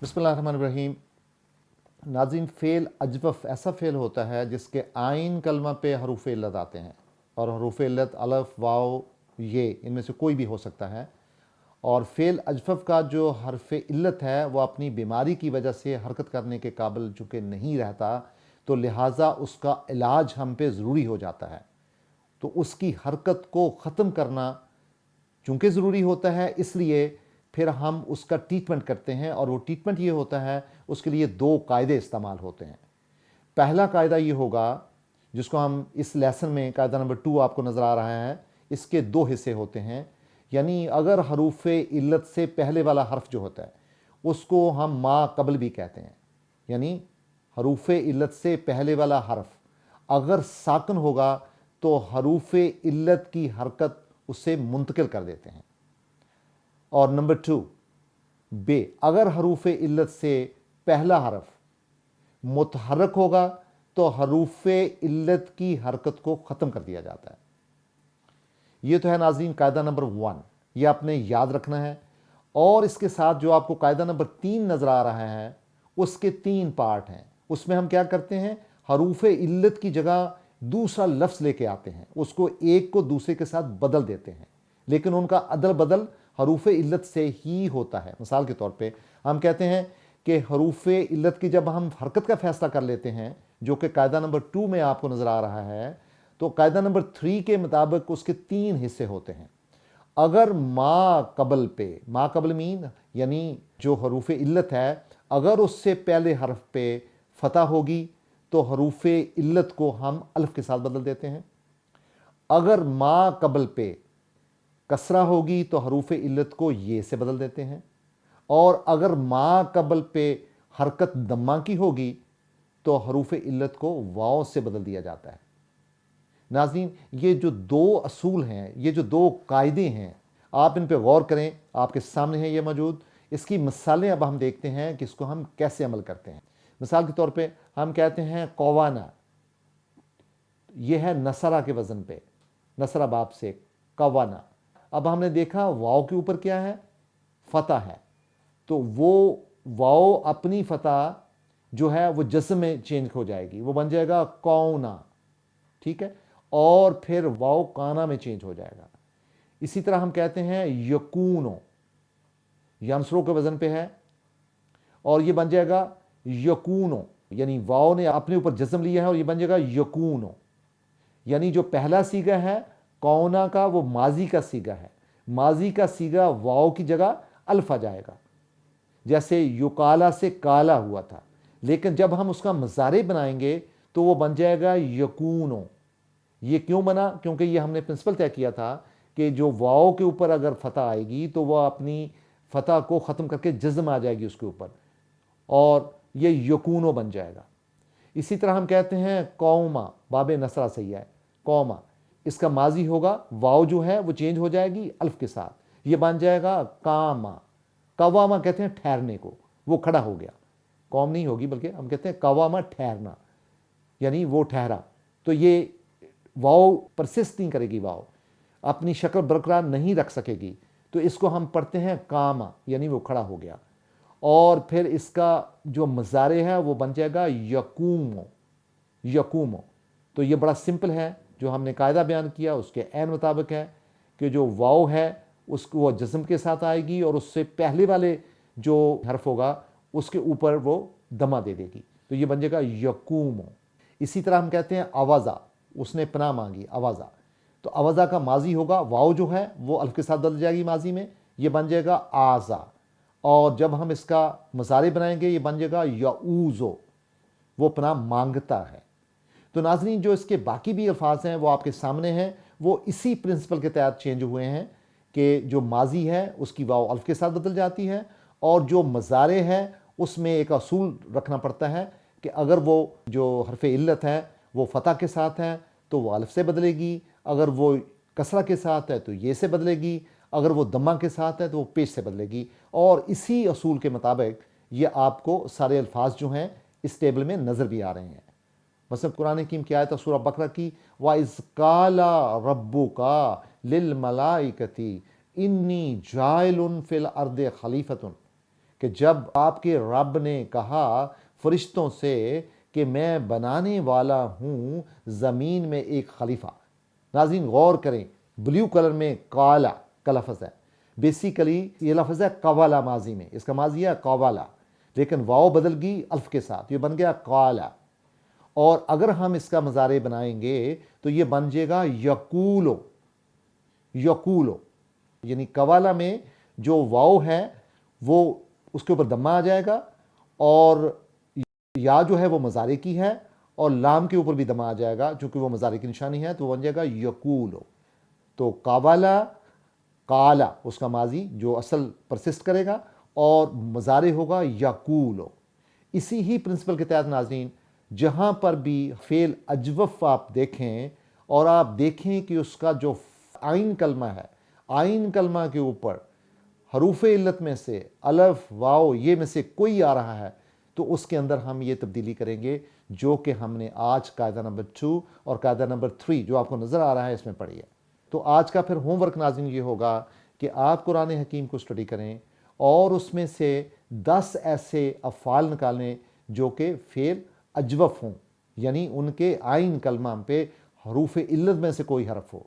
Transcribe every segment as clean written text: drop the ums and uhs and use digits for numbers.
बिस्मिल्लाहिर्रहमानिर्रहीम। नाज़रीन, फ़ेल अजवफ़ ऐसा फ़ेल होता है जिसके आइन कलमा पे हरूफ़ इल्लत आते हैं, और हरूफ़ इल्लत अलफ़ वाव ये इनमें से कोई भी हो सकता है। और फ़ेल अजवफ़ का जो हरफ़ इल्लत है वो अपनी बीमारी की वजह से हरकत करने के काबिल चूँकि नहीं रहता, तो लिहाजा उसका इलाज हम पे ज़रूरी हो जाता है। तो उसकी हरकत को ख़त्म करना चूँकि ज़रूरी होता है, इसलिए फिर हम उसका ट्रीटमेंट करते हैं, और वो ट्रीटमेंट ये होता है, उसके लिए दो कायदे इस्तेमाल होते हैं। पहला कायदा ये होगा, जिसको हम इस लेसन में कायदा नंबर 2 आपको नज़र आ रहा है, इसके दो हिस्से होते हैं। यानी अगर हरूफ इल्लत से पहले वाला हर्फ जो होता है उसको हम मा कबल भी कहते हैं। यानी हरूफ इल्लत से पहले वाला हर्फ अगर साकन होगा तो हरूफ इल्लत की हरकत उससे मुंतकिल कर देते हैं। और नंबर 2 बे, अगर हरूफ इल्लत से पहला हरफ मुतहरक होगा तो हरूफ इल्लत की हरकत को ख़त्म कर दिया जाता है। ये तो है नाज़रीन कायदा नंबर 1, ये आपने याद रखना है। और इसके साथ जो आपको कायदा नंबर 3 नज़र आ रहा है उसके 3 पार्ट हैं। उसमें हम क्या करते हैं, हरूफ इल्लत की जगह दूसरा लफ्ज़ लेके आते हैं, उसको एक को दूसरे के साथ बदल देते हैं, लेकिन उनका अदल बदल हरूफ इल्लत से ही होता है। मिसाल के तौर पे हम कहते हैं कि हरूफ इल्लत की जब हम हरकत का फैसला कर लेते हैं, जो कि कायदा नंबर 2 में आपको नज़र आ रहा है, तो कायदा नंबर 3 के मुताबिक उसके 3 हिस्से होते हैं। अगर मा कबल पे, मा कबल मीन यानी जो हरूफ इल्लत है, अगर उससे पहले हरफ पे फतह होगी तो हरूफ इल्लत को हम अल्फ के साथ बदल देते हैं। अगर मा कबल पे कसरा होगी तो हरूफ इल्लत को ये से बदल देते हैं। और अगर मा कबल पे हरकत दम्मा की होगी तो हरूफ इल्लत को वाव से बदल दिया जाता है। नाज़रीन, ये जो दो असूल हैं, ये जो दो कायदे हैं, आप इन पे गौर करें, आपके सामने है ये मौजूद। इसकी मिसालें अब हम देखते हैं कि इसको हम कैसे अमल करते हैं। मिसाल के तौर पे हम कहते हैं कवाना, ये है नसरा के वज़न पे, नसरा बाप से कवाना। अब हमने देखा वाव के ऊपर क्या है, फतह है, तो वो वाव अपनी फतह जो है वो जस्म में चेंज हो जाएगी, वो बन जाएगा कौना, ठीक है। और फिर वाव काना में चेंज हो जाएगा। इसी तरह हम कहते हैं यकूनो, यंसरों के वजन पे है, और ये बन जाएगा यकूनो, यानी वाव ने अपने ऊपर जस्म लिया है और ये बन जाएगा यकूनो। यानी जो पहला सीगा है कौना का, वो माजी का सीगा है, माजी का सीगा वाव की जगह अल्फ आ जाएगा। जैसे युकाला से काला हुआ था, लेकिन जब हम उसका मज़ारे बनाएंगे तो वो बन जाएगा यकूनो। ये क्यों बना? क्योंकि ये हमने प्रिंसिपल तय किया था कि जो वाव के ऊपर अगर फतह आएगी तो वह अपनी फतह को ख़त्म करके जज़्म आ जाएगी उसके ऊपर, और ये यकूनो बन जाएगा। इसी तरह हम कहते हैं कौमा, बाबे नसरा सही है, कौमा, इसका माजी होगा, वाव जो है वो चेंज हो जाएगी अल्फ के साथ, ये बन जाएगा कामा। कवामा कहते हैं ठहरने को, वो खड़ा हो गया, कौम नहीं होगी बल्कि हम कहते हैं कवामा, ठहरना, यानी वो ठहरा। तो ये वाव परसिस्ट नहीं करेगी, वाव अपनी शक्ल बरकरार नहीं रख सकेगी, तो इसको हम पढ़ते हैं कामा, यानी वो खड़ा हो गया। और फिर इसका जो मज़ारे है वो बन जाएगा यकूमो, यकूमो। तो ये बड़ा सिंपल है, जो हमने कायदा बयान किया उसके ऐन मुताबिक है कि जो वाव है उसको वो जज़्म के साथ आएगी, और उससे पहले वाले जो हर्फ होगा उसके ऊपर वो दमा दे देगी, तो ये बन जाएगा यकूमो। इसी तरह हम कहते हैं आवाज़ा, उसने पनाह मांगी, आवाज़ा, तो आवाज़ा का माजी होगा, वाव जो है वो अल्फ के साथ बदल जाएगी माजी में, ये बन जाएगा आज़ा। और जब हम इसका मज़ारे बनाएंगे ये बन जाएगा यऊज़ो, वो पनाह मांगता है। तो नाज़रीन, जो इसके बाकी भी अल्फाज हैं वो आपके सामने हैं, वो इसी प्रिंसिपल के तहत चेंज हुए हैं कि जो माजी है उसकी वाव अल्फ के साथ बदल जाती है, और जो मज़ारे हैं उसमें एक असूल रखना पड़ता है कि अगर वो जो हरफ इल्लत है वो फ़तह के साथ है तो वो अल्फ से बदलेगी, अगर वो कसरा के साथ है तो ये से बदलेगी, अगर वो दम्मा के साथ है तो वो पेश से बदलेगी। और इसी असूल के मुताबिक ये आपको सारे अल्फाज जो हैं इस टेबल में नज़र भी आ रहे हैं। मतलब कुरान हकीम की आयत सूरह बकरा की, व इज़ काला रब्बुका लिल मलाइकती इन्नी जाइलुन फिल अर्दे खलीफतुन, کہ جب آپ کے رب نے کہا فرشتوں سے کہ میں بنانے والا ہوں زمین میں ایک خلیفہ. ناظرین غور کریں، بلیو کلر میں قالا کا لفظ ہے، بیسیکلی یہ لفظ ہے قوالا ماضی میں، اس کا ماضی ہے قوالا، لیکن واو بدل گئی الف کے ساتھ، یہ بن گیا قالا. اور اگر ہم اس کا مضارع بنائیں گے تو یہ بن جائے گا یقولو. یقولو یعنی قوالا میں جو واو ہے وہ اس کے اوپر دمہ آ جائے گا، اور یا جو ہے وہ مضارع کی ہے، اور لام کے اوپر بھی دمہ آ جائے گا چونکہ وہ مضارع کی نشانی ہے، تو وہ بن جائے گا یقولو. تو قوالا قالا اس کا ماضی جو اصل پرسسٹ کرے گا، اور مضارع ہوگا یقولو. اسی ہی پرنسپل کے تحت ناظرین جہاں پر بھی فعل اجوف آپ دیکھیں اور آپ دیکھیں کہ اس کا جو آئین کلمہ ہے، آئین کلمہ کے اوپر حروف علت میں سے الف واو یہ میں سے کوئی آ رہا ہے، تو اس کے اندر ہم یہ تبدیلی کریں گے جو کہ ہم نے آج قاعدہ نمبر 2 اور قاعدہ نمبر 3 جو آپ کو نظر آ رہا ہے اس میں پڑھی ہے. تو آج کا پھر ہوم ورک ناظرین یہ ہوگا کہ آپ قرآن حکیم کو اسٹڈی کریں اور اس میں سے 10 ایسے افعال نکالیں جو کہ فعل اجوف ہوں، یعنی ان کے آئین کلمہ پہ حروف علت میں سے کوئی حرف ہو.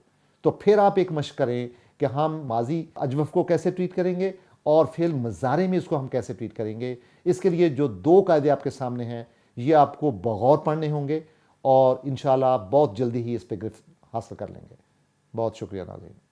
تو پھر آپ ایک مشق کریں کہ ہم ماضی اجوف کو کیسے ٹریٹ کریں گے اور فعل مضارع میں اس کو ہم کیسے ٹریٹ کریں گے. اس کے لیے جو 2 قاعدے آپ کے سامنے ہیں یہ آپ کو بغور پڑھنے ہوں گے، اور انشاءاللہ آپ بہت جلدی ہی اس پہ گرفت حاصل کر لیں گے. بہت شکریہ ناظرین.